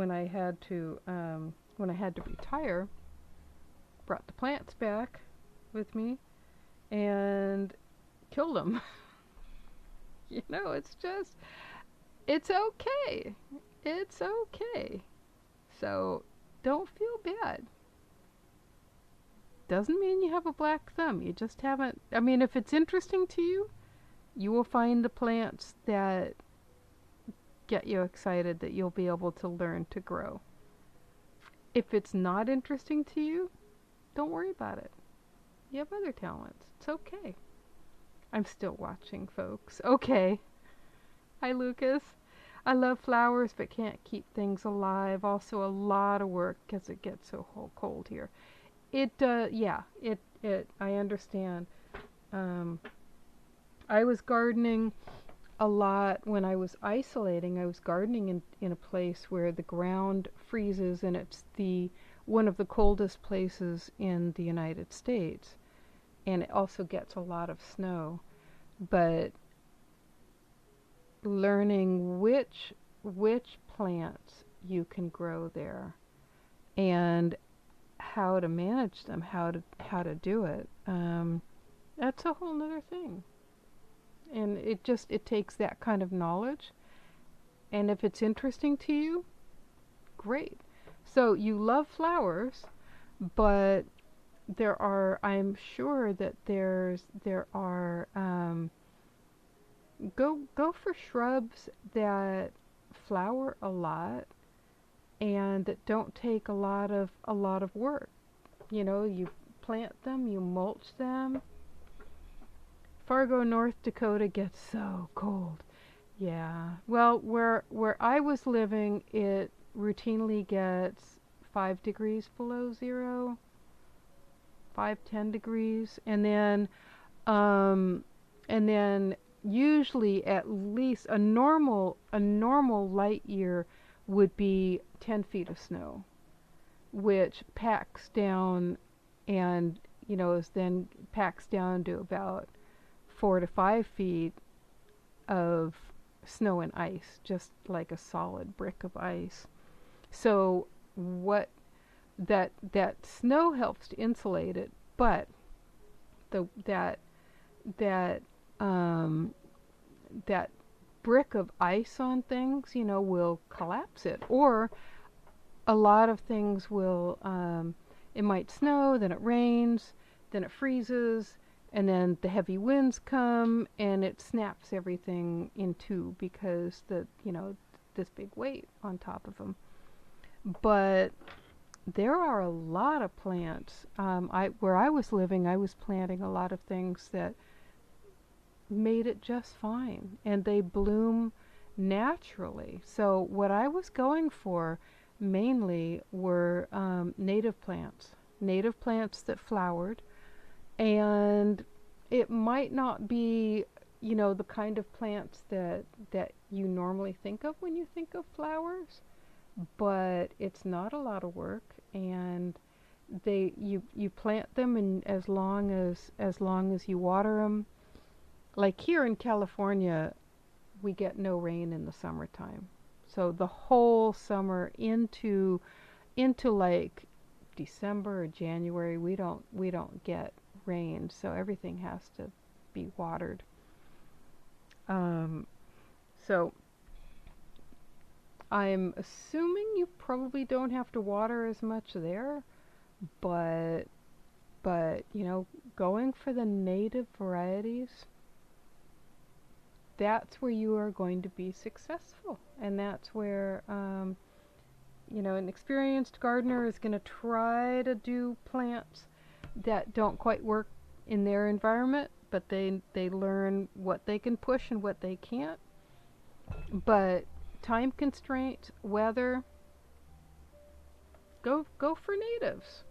when I had to retire, brought the plants back with me and killed them. It's just, it's okay. It's okay. So don't feel bad. Doesn't mean you have a black thumb. You just haven't. I mean, if it's interesting to you, you will find the plants that get you excited that you'll be able to learn to grow. If it's not interesting to you, don't worry about it. You have other talents. It's okay. I'm still watching, folks. Okay. Hi, Lucas. I love flowers but can't keep things alive. Also a lot of work because it gets so cold here. I understand. Um, I was gardening a lot when I was isolating. I was gardening in a place where the ground freezes, and it's the one of the coldest places in the United States, and it also gets a lot of snow. But learning which plants you can grow there and how to manage them, how to do it, that's a whole nother thing. And it takes that kind of knowledge. And if it's interesting to you, great. So you love flowers, but I'm sure that there are, go for shrubs that flower a lot and that don't take a lot of work. You plant them, you mulch them. Fargo, North Dakota gets so cold. Yeah. Well, where I was living, it routinely gets 5 degrees below zero, 5-10 degrees, and then usually at least a normal light year would be 10 feet of snow, which packs down and is then packs down to about 4 to 5 feet of snow and ice, just like a solid brick of ice. So what that snow helps to insulate it, but the that brick of ice on things, will collapse it. Or a lot of things will, it might snow, then it rains, then it freezes, and then the heavy winds come and it snaps everything in two because this big weight on top of them. But there are a lot of plants. Where I was living, I was planting a lot of things that made it just fine, and they bloom naturally. So what I was going for mainly were native plants that flowered, and it might not be the kind of plants that you normally think of when you think of flowers, but it's not a lot of work, and you plant them, and as long as you water them. Like here in California, we get no rain in the summertime. So the whole summer into like December or January, we don't get rain. So everything has to be watered. So I'm assuming you probably don't have to water as much there, but going for the native varieties, that's where you are going to be successful. And that's where, an experienced gardener is going to try to do plants that don't quite work in their environment, but they learn what they can push and what they can't. But time constraints, weather, go for natives.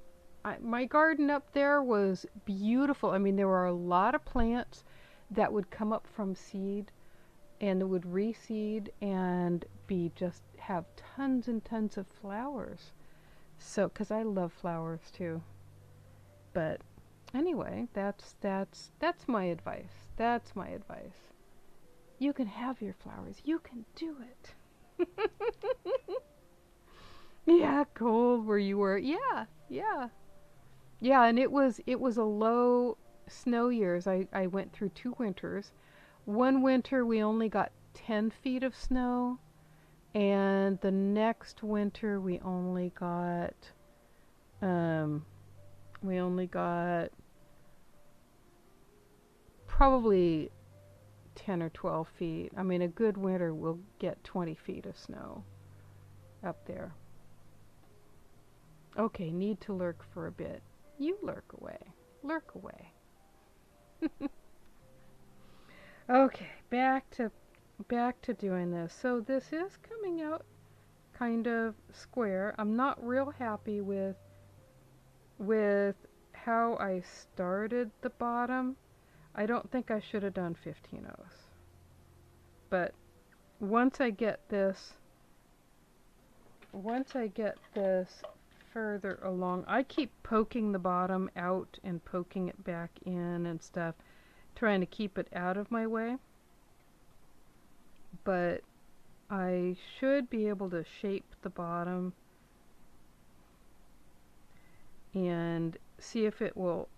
My garden up there was beautiful. I mean, there were a lot of plants that would come up from seed and would reseed and have tons and tons of flowers. So, because I love flowers too. But anyway, that's my advice. That's my advice. You can have your flowers. You can do it. that cold where you were? Yeah, yeah. Yeah, and it was a low snow years. I went through 2 winters. One winter we only got 10 feet of snow, and the next winter um we only got probably 10 or 12 feet. I mean, a good winter will get 20 feet of snow up there. Okay, need to lurk for a bit. You lurk away. Lurk away. Okay, back to doing this. So this is coming out kind of square. I'm not real happy with how I started the bottom. I don't think I should have done 15 O's. But once I get this further along, I keep poking the bottom out and poking it back in and stuff, trying to keep it out of my way. But I should be able to shape the bottom and see if it will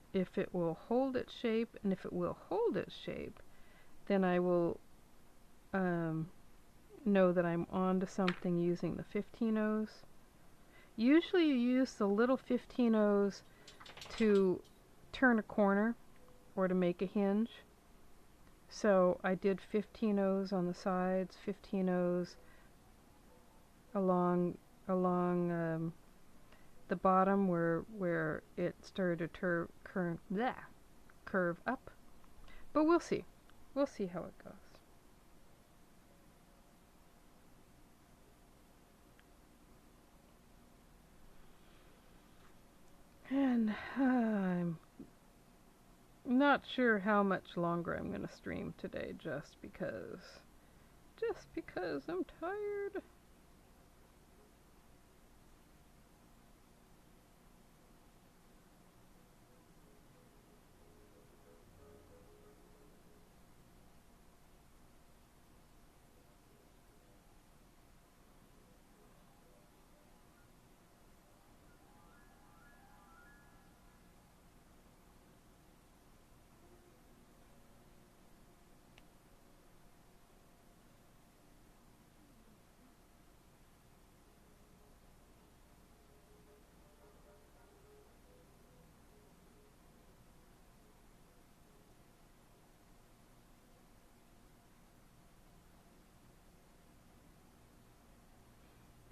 hold its shape, and if it will hold its shape, then I will know that I'm on to something using the 15 O's. Usually you use the little 15 O's to turn a corner or to make a hinge. So I did 15 O's on the sides, 15 O's along the bottom where it started to curve up. But we'll see. We'll see how it goes. And I'm not sure how much longer I'm going to stream today, just because I'm tired.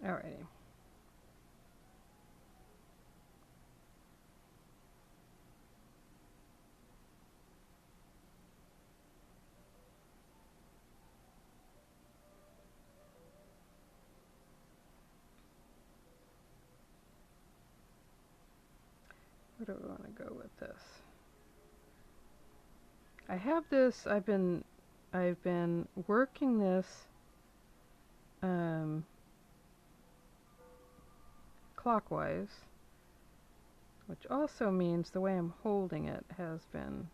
Alrighty. Where do we want to go with this? I have this. I've been working this clockwise, which also means the way I'm holding it has been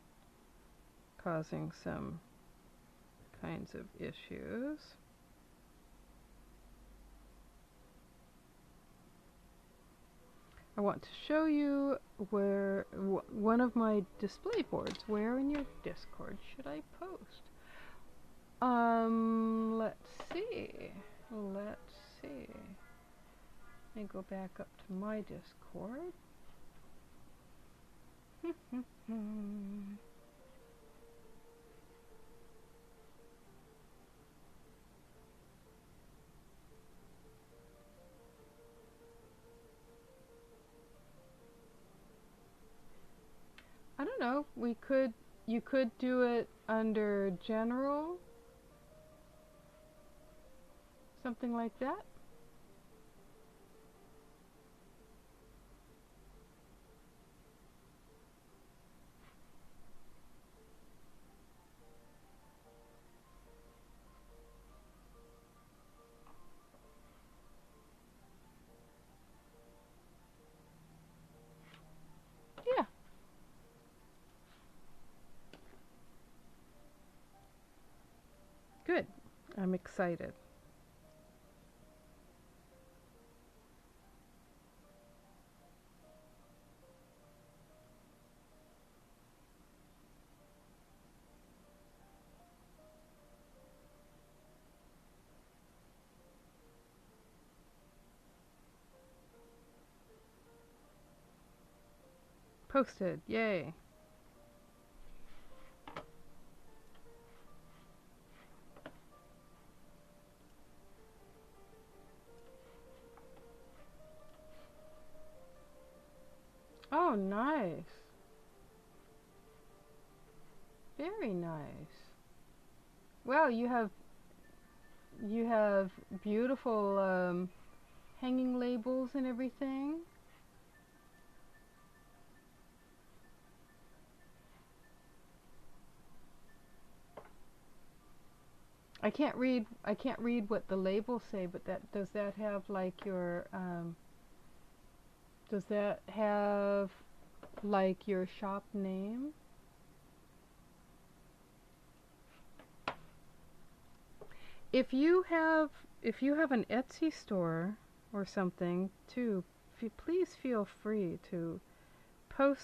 causing some kinds of issues. I want to show you where one of my display boards. Where in your Discord should I post? Let's see. Let me go back up to my Discord. I don't know. You could do it under general, something like that. Yeah. Good. I'm excited. Posted. Yay. Oh, nice. Very nice. Well, you have beautiful hanging labels and everything. I can't read what the labels say, but does that have like your does that have like your shop name? If you have an Etsy store or something too, please feel free to post